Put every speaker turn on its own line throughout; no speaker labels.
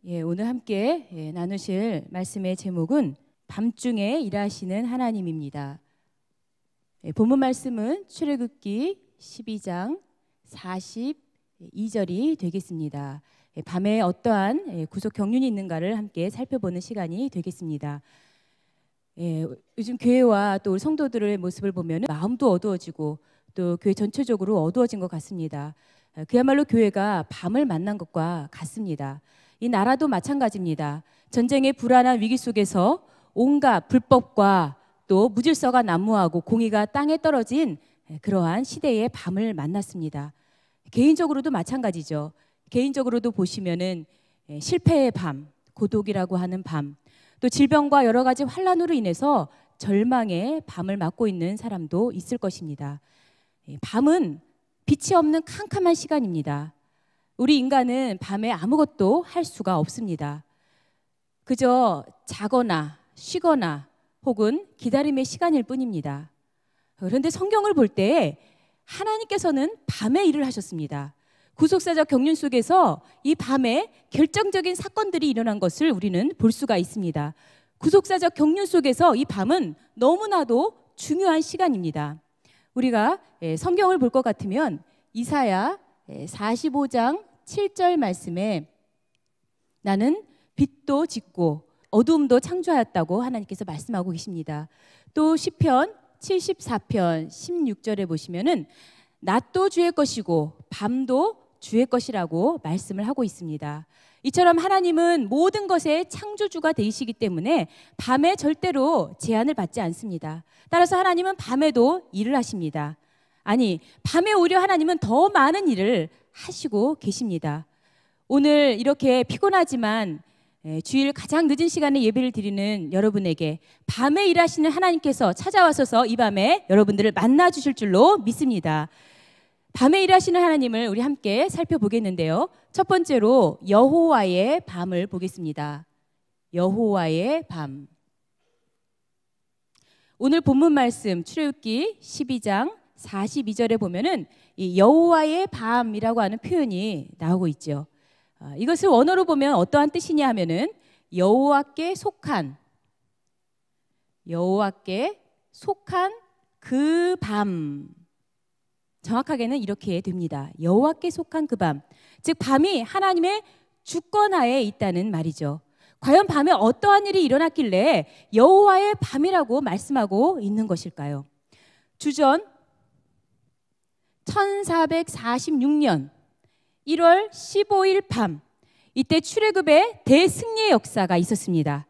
오늘 함께 나누실 말씀의 제목은 밤중에 일하시는 하나님입니다. 본문 말씀은 출애굽기 12장 42절이 되겠습니다. 밤에 어떠한 구속 경륜이 있는가를 함께 살펴보는 시간이 되겠습니다. 요즘 교회와 또 우리 성도들의 모습을 보면 마음도 어두워지고 또 교회 전체적으로 어두워진 것 같습니다. 그야말로 교회가 밤을 만난 것과 같습니다. 이 나라도 마찬가지입니다. 전쟁의 불안한 위기 속에서 온갖 불법과 또 무질서가 난무하고 공의가 땅에 떨어진 그러한 시대의 밤을 만났습니다. 개인적으로도 마찬가지죠. 개인적으로도 보시면은 실패의 밤, 고독이라고 하는 밤, 또 질병과 여러 가지 환란으로 인해서 절망의 밤을 맞고 있는 사람도 있을 것입니다. 밤은 빛이 없는 캄캄한 시간입니다. 우리 인간은 밤에 아무것도 할 수가 없습니다. 그저 자거나 쉬거나 혹은 기다림의 시간일 뿐입니다. 그런데 성경을 볼 때 하나님께서는 밤에 일을 하셨습니다. 구속사적 경륜 속에서 이 밤에 결정적인 사건들이 일어난 것을 우리는 볼 수가 있습니다. 구속사적 경륜 속에서 이 밤은 너무나도 중요한 시간입니다. 우리가 성경을 볼 것 같으면 이사야 45장 7절 말씀에 나는 빛도 짓고 어두움도 창조하였다고 하나님께서 말씀하고 계십니다. 또 시편 74편 16절에 보시면은 낮도 주의 것이고 밤도 주의 것이라고 말씀을 하고 있습니다. 이처럼 하나님은 모든 것의 창조주가 되시기 때문에 밤에 절대로 제한을 받지 않습니다. 따라서 하나님은 밤에도 일을 하십니다. 아니, 밤에 오히려 하나님은 더 많은 일을 하시고 계십니다. 오늘 이렇게 피곤하지만 주일 가장 늦은 시간에 예배를 드리는 여러분에게 밤에 일하시는 하나님께서 찾아와서 이 밤에 여러분들을 만나 주실 줄로 믿습니다. 밤에 일하시는 하나님을 우리 함께 살펴보겠는데요. 첫 번째로 여호와의 밤을 보겠습니다. 여호와의 밤. 오늘 본문 말씀 출애굽기 12장 42절에 보면은 이 여호와의 밤이라고 하는 표현이 나오고 있죠. 이것을 원어로 보면 어떠한 뜻이냐 하면은 여호와께 속한 그 밤. 정확하게는 이렇게 됩니다. 여호와께 속한 그 밤. 즉 밤이 하나님의 주권하에 있다는 말이죠. 과연 밤에 어떠한 일이 일어났길래 여호와의 밤이라고 말씀하고 있는 것일까요? 주전 1446년 1월 15일 밤, 이때 출애굽의 대승리의 역사가 있었습니다.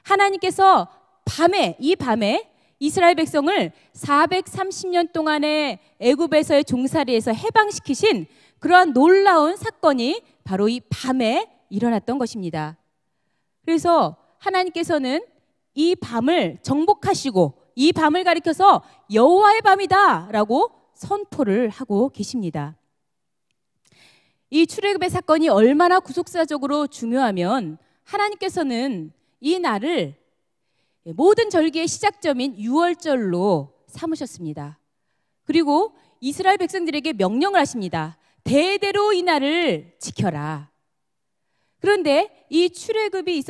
하나님께서 이 밤에 이스라엘 백성을 430년 동안의 애굽에서의 종살이에서 해방시키신 그러한 놀라운 사건이 바로 이 밤에 일어났던 것입니다. 그래서 하나님께서는 이 밤을 정복하시고 이 밤을 가리켜서 여호와의 밤이다 라고 선포를 하고 계십니다. 이 출애굽의 사건이 얼마나 구속사적으로 중요하면 하나님께서는 이 날을 모든 절기의 시작점인 유월절로 삼으셨습니다. 그리고 이스라엘 백성들에게 명령을 하십니다. 대대로 이 날을 지켜라. 그런데 이 출애굽이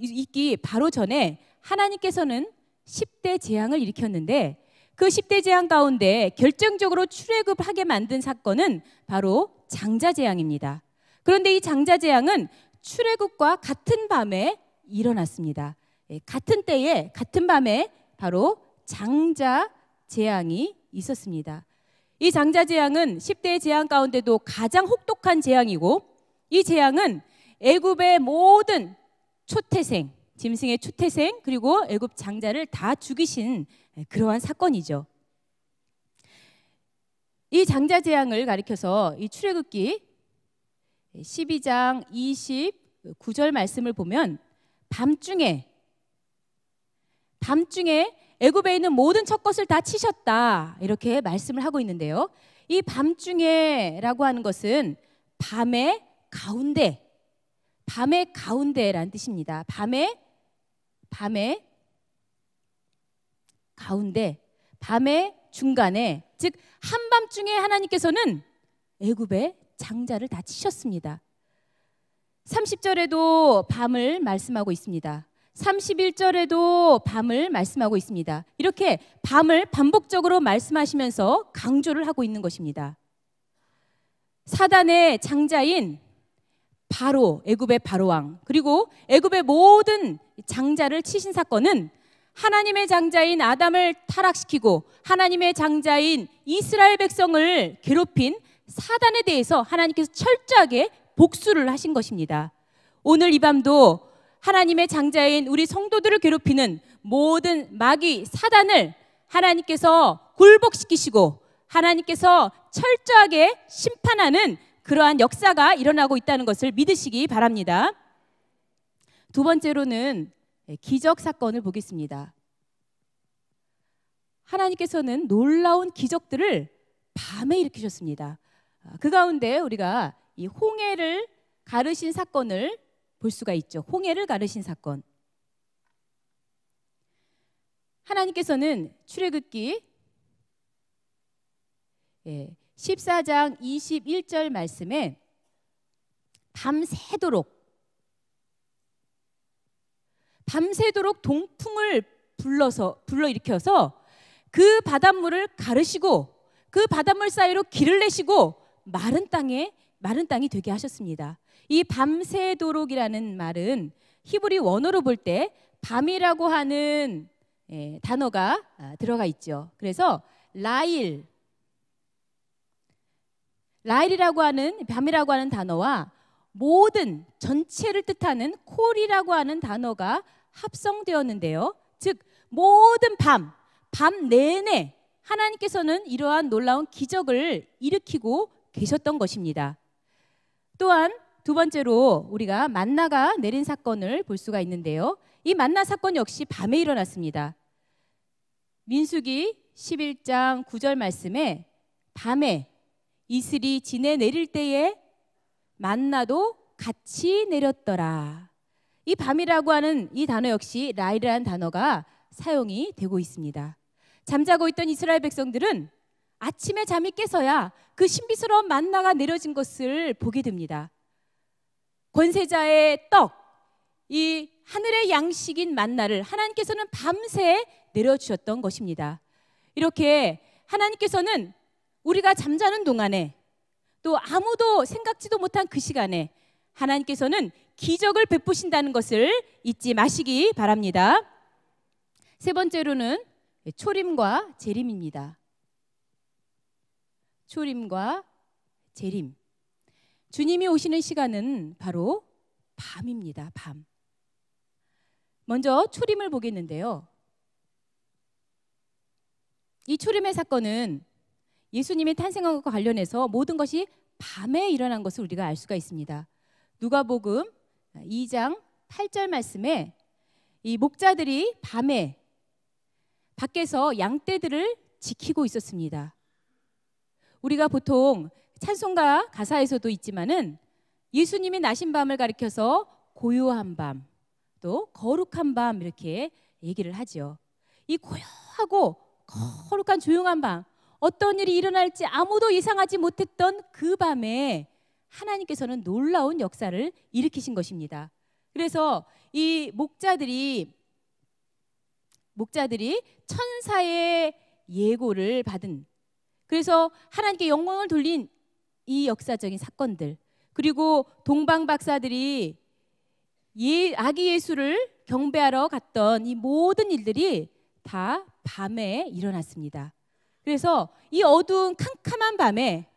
있기 바로 전에 하나님께서는 10대 재앙을 일으켰는데 그 10대 재앙 가운데 결정적으로 출애굽하게 만든 사건은 바로 장자재앙입니다. 그런데 이 장자재앙은 출애굽과 같은 밤에 일어났습니다. 같은 때에 같은 밤에 바로 장자재앙이 있었습니다. 이 장자재앙은 10대의 재앙 가운데도 가장 혹독한 재앙이고 이 재앙은 애굽의 모든 초태생, 짐승의 초태생 그리고 애굽 장자를 다 죽이신 그러한 사건이죠. 이 장자재앙을 가리켜서 이 출애굽기 12장 29절 말씀을 보면 밤중에 애굽에 있는 모든 첫 것을 다 치셨다 이렇게 말씀을 하고 있는데요. 이 밤중에라고 하는 것은 밤의 가운데라는 뜻입니다. 밤의 가운데, 밤의 중간에, 즉 한밤중에 하나님께서는 애굽의 장자를 다 치셨습니다. 30절에도 밤을 말씀하고 있습니다. 31절에도 밤을 말씀하고 있습니다. 이렇게 밤을 반복적으로 말씀하시면서 강조를 하고 있는 것입니다. 사단의 장자인 바로, 애굽의 바로왕, 그리고 애굽의 모든 장자를 치신 사건은 하나님의 장자인 아담을 타락시키고 하나님의 장자인 이스라엘 백성을 괴롭힌 사단에 대해서 하나님께서 철저하게 복수를 하신 것입니다. 오늘 이 밤도 하나님의 장자인 우리 성도들을 괴롭히는 모든 마귀 사단을 하나님께서 굴복시키시고 하나님께서 철저하게 심판하는 그러한 역사가 일어나고 있다는 것을 믿으시기 바랍니다. 두 번째로는 기적 사건을 보겠습니다. 하나님께서는 놀라운 기적들을 밤에 일으키셨습니다. 그 가운데 우리가 이 홍해를 가르신 사건을 볼 수가 있죠. 홍해를 가르신 사건. 하나님께서는 출애굽기 14장 21절 말씀에 밤새도록 동풍을 불러일으켜서 그 바닷물을 가르시고 그 바닷물 사이로 길을 내시고 마른 땅이 되게 하셨습니다. 이 밤새도록이라는 말은 히브리 원어로 볼 때 밤이라고 하는 단어가 들어가 있죠. 그래서 라일이라고 하는 밤이라고 하는 단어와 모든 전체를 뜻하는 콜이라고 하는 단어가 합성되었는데요. 즉 모든 밤 내내 하나님께서는 이러한 놀라운 기적을 일으키고 계셨던 것입니다. 또한 두 번째로 우리가 만나가 내린 사건을 볼 수가 있는데요. 이 만나 사건 역시 밤에 일어났습니다. 민수기 11장 9절 말씀에 밤에 이슬이 지내 내릴 때에 만나도 같이 내렸더라. 이 밤이라고 하는 이 단어 역시 라일이라는 단어가 사용이 되고 있습니다. 잠자고 있던 이스라엘 백성들은 아침에 잠이 깨서야 그 신비스러운 만나가 내려진 것을 보게 됩니다. 권세자의 떡, 이 하늘의 양식인 만나를 하나님께서는 밤새 내려주셨던 것입니다. 이렇게 하나님께서는 우리가 잠자는 동안에 또 아무도 생각지도 못한 그 시간에 하나님께서는 기적을 베푸신다는 것을 잊지 마시기 바랍니다. 세 번째로는 초림과 재림입니다. 초림과 재림. 주님이 오시는 시간은 바로 밤입니다. 밤. 먼저 초림을 보겠는데요. 이 초림의 사건은 예수님이 탄생한 것과 관련해서 모든 것이 밤에 일어난 것을 우리가 알 수가 있습니다. 누가복음 2장 8절 말씀에 이 목자들이 밤에 밖에서 양떼들을 지키고 있었습니다. 우리가 보통 찬송가 가사에서도 있지만은 예수님이 나신 밤을 가리켜서 고요한 밤, 또 거룩한 밤 이렇게 얘기를 하죠. 이 고요하고 거룩한 조용한 밤, 어떤 일이 일어날지 아무도 예상하지 못했던 그 밤에 하나님께서는 놀라운 역사를 일으키신 것입니다. 그래서 이 목자들이 천사의 예고를 받은, 그래서 하나님께 영광을 돌린 이 역사적인 사건들, 그리고 동방 박사들이 아기 예수를 경배하러 갔던 이 모든 일들이 다 밤에 일어났습니다. 그래서 이 어두운 캄캄한 밤에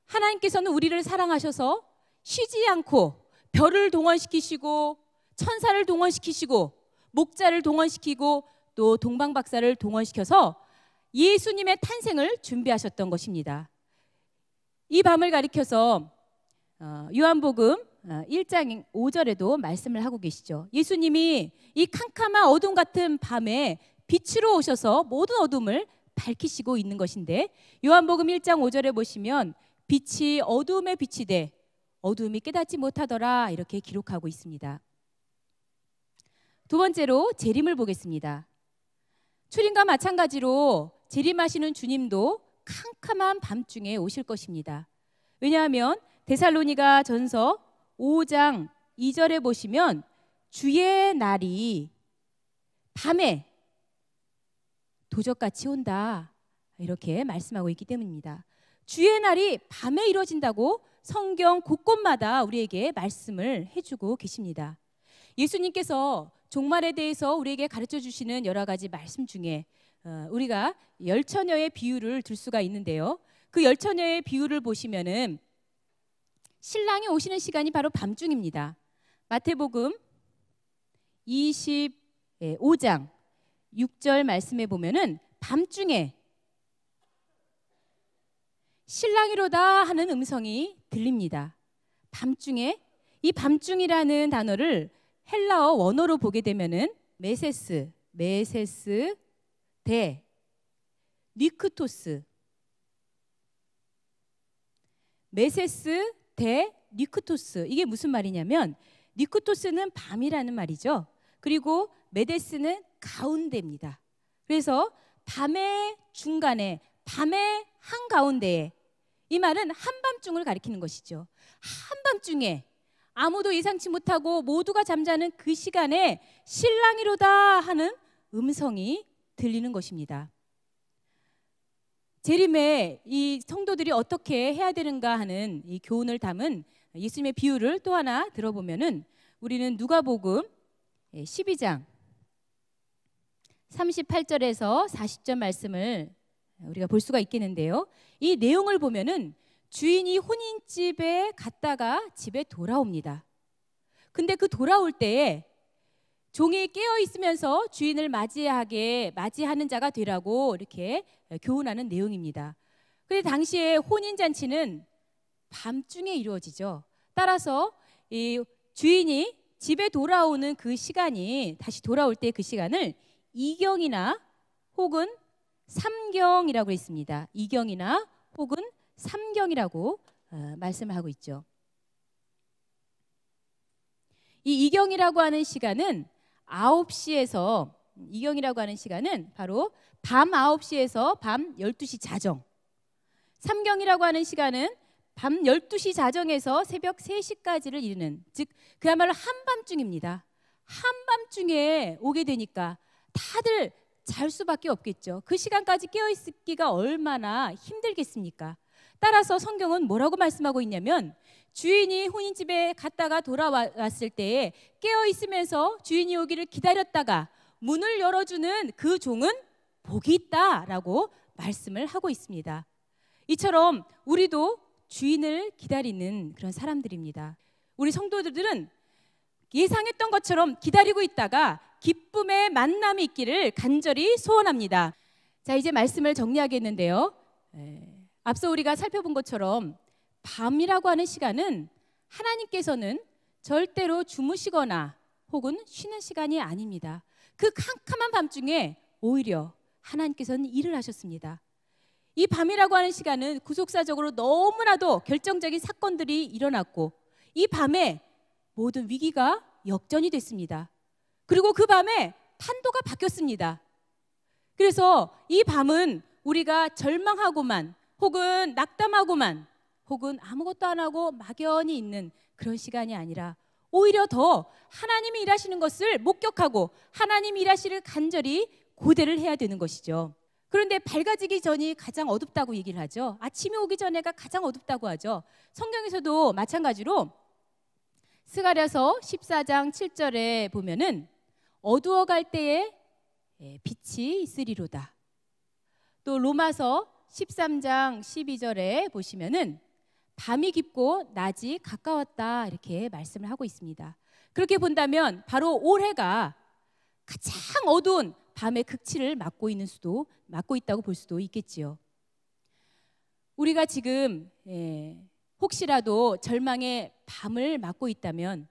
하나님께서는 우리를 사랑하셔서 쉬지 않고 별을 동원시키시고 천사를 동원시키시고 목자를 동원시키고 또 동방 박사를 동원시켜서 예수님의 탄생을 준비하셨던 것입니다. 이 밤을 가리켜서 요한복음 1장 5절에도 말씀을 하고 계시죠. 예수님이 이 캄캄한 어둠 같은 밤에 빛으로 오셔서 모든 어둠을 밝히시고 있는 것인데, 요한복음 1장 5절에 보시면 빛이 어두움에 비치되 어두움이 깨닫지 못하더라 이렇게 기록하고 있습니다. 두 번째로 재림을 보겠습니다. 초림과 마찬가지로 재림하시는 주님도 캄캄한 밤중에 오실 것입니다. 왜냐하면 데살로니가 전서 5장 2절에 보시면 주의 날이 밤에 도적같이 온다, 이렇게 말씀하고 있기 때문입니다. 주의 날이 밤에 이루어진다고 성경 곳곳마다 우리에게 말씀을 해주고 계십니다. 예수님께서 종말에 대해서 우리에게 가르쳐 주시는 여러 가지 말씀 중에 우리가 열처녀의 비유를 들 수가 있는데요. 그 열처녀의 비유를 보시면은 신랑이 오시는 시간이 바로 밤중입니다. 마태복음 25장 6절 말씀에 보면은 밤중에 신랑이로다 하는 음성이 들립니다. 밤중에, 이 밤중이라는 단어를 헬라어 원어로 보게 되면은 메세스 데 니크토스, 메세스 데 니크토스, 이게 무슨 말이냐면 니크토스는 밤이라는 말이죠. 그리고 메데스는 가운데입니다. 그래서 밤의 중간에, 밤의 한가운데에, 이 말은 한밤중을 가리키는 것이죠. 한밤중에 아무도 예상치 못하고 모두가 잠자는 그 시간에 신랑이로다 하는 음성이 들리는 것입니다. 재림에 이 성도들이 어떻게 해야 되는가 하는 이 교훈을 담은 예수님의 비유를 또 하나 들어보면은 우리는 누가복음 12장 38절에서 40절 말씀을 우리가 볼 수가 있겠는데요. 이 내용을 보면은 주인이 혼인집에 갔다가 집에 돌아옵니다. 근데 그 돌아올 때에 종이 깨어 있으면서 주인을 맞이하는 자가 되라고 이렇게 교훈하는 내용입니다. 그런데 당시에 혼인 잔치는 밤중에 이루어지죠. 따라서 이 주인이 집에 돌아오는 그 시간이, 다시 돌아올 때 그 시간을 이경이나 혹은 삼경이라고 했습니다. 이경이나 혹은 삼경이라고 말씀을 하고 있죠. 이 이경이라고 하는 시간은 9시에서, 이경이라고 하는 시간은 바로 밤 9시에서 밤 12시 자정, 삼경이라고 하는 시간은 밤 12시 자정에서 새벽 3시까지를 이르는, 즉 그야말로 한밤중입니다. 한밤중에 오게 되니까 다들 잘 수밖에 없겠죠. 그 시간까지 깨어있기가 얼마나 힘들겠습니까? 따라서 성경은 뭐라고 말씀하고 있냐면 주인이 혼인집에 갔다가 돌아왔을 때에 깨어있으면서 주인이 오기를 기다렸다가 문을 열어주는 그 종은 복이 있다라고 말씀을 하고 있습니다. 이처럼 우리도 주인을 기다리는 그런 사람들입니다. 우리 성도들은 예상했던 것처럼 기다리고 있다가 기쁨의 만남이 있기를 간절히 소원합니다. 자, 이제 말씀을 정리하겠는데요. 앞서 우리가 살펴본 것처럼 밤이라고 하는 시간은 하나님께서는 절대로 주무시거나 혹은 쉬는 시간이 아닙니다. 그 캄캄한 밤중에 오히려 하나님께서는 일을 하셨습니다. 이 밤이라고 하는 시간은 구속사적으로 너무나도 결정적인 사건들이 일어났고 이 밤에 모든 위기가 역전이 됐습니다. 그리고 그 밤에 판도가 바뀌었습니다. 그래서 이 밤은 우리가 절망하고만 혹은 낙담하고만 혹은 아무것도 안 하고 막연히 있는 그런 시간이 아니라 오히려 더 하나님이 일하시는 것을 목격하고 하나님이 일하시를 간절히 고대를 해야 되는 것이죠. 그런데 밝아지기 전이 가장 어둡다고 얘기를 하죠. 아침이 오기 전에가 가장 어둡다고 하죠. 성경에서도 마찬가지로 스가랴서 14장 7절에 보면은 어두워갈 때에 빛이 있으리로다. 또 로마서 13장 12절에 보시면은 밤이 깊고 낮이 가까웠다 이렇게 말씀을 하고 있습니다. 그렇게 본다면 바로 올해가 가장 어두운 밤의 극치를 맞고 있다고 볼 수도 있겠지요. 우리가 지금 혹시라도 절망의 밤을 맞고 있다면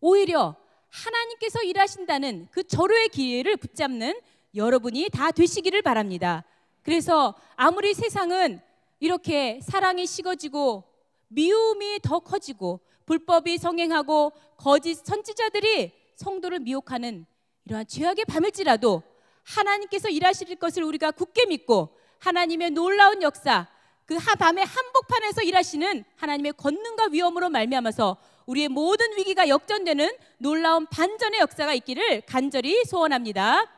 오히려 하나님께서 일하신다는 그 절호의 기회를 붙잡는 여러분이 다 되시기를 바랍니다. 그래서 아무리 세상은 이렇게 사랑이 식어지고 미움이 더 커지고 불법이 성행하고 거짓 선지자들이 성도를 미혹하는 이러한 죄악의 밤일지라도 하나님께서 일하실 것을 우리가 굳게 믿고 하나님의 놀라운 역사, 그 밤의 한복판에서 일하시는 하나님의 권능과 위엄으로 말미암아서 우리의 모든 위기가 역전되는 놀라운 반전의 역사가 있기를 간절히 소원합니다.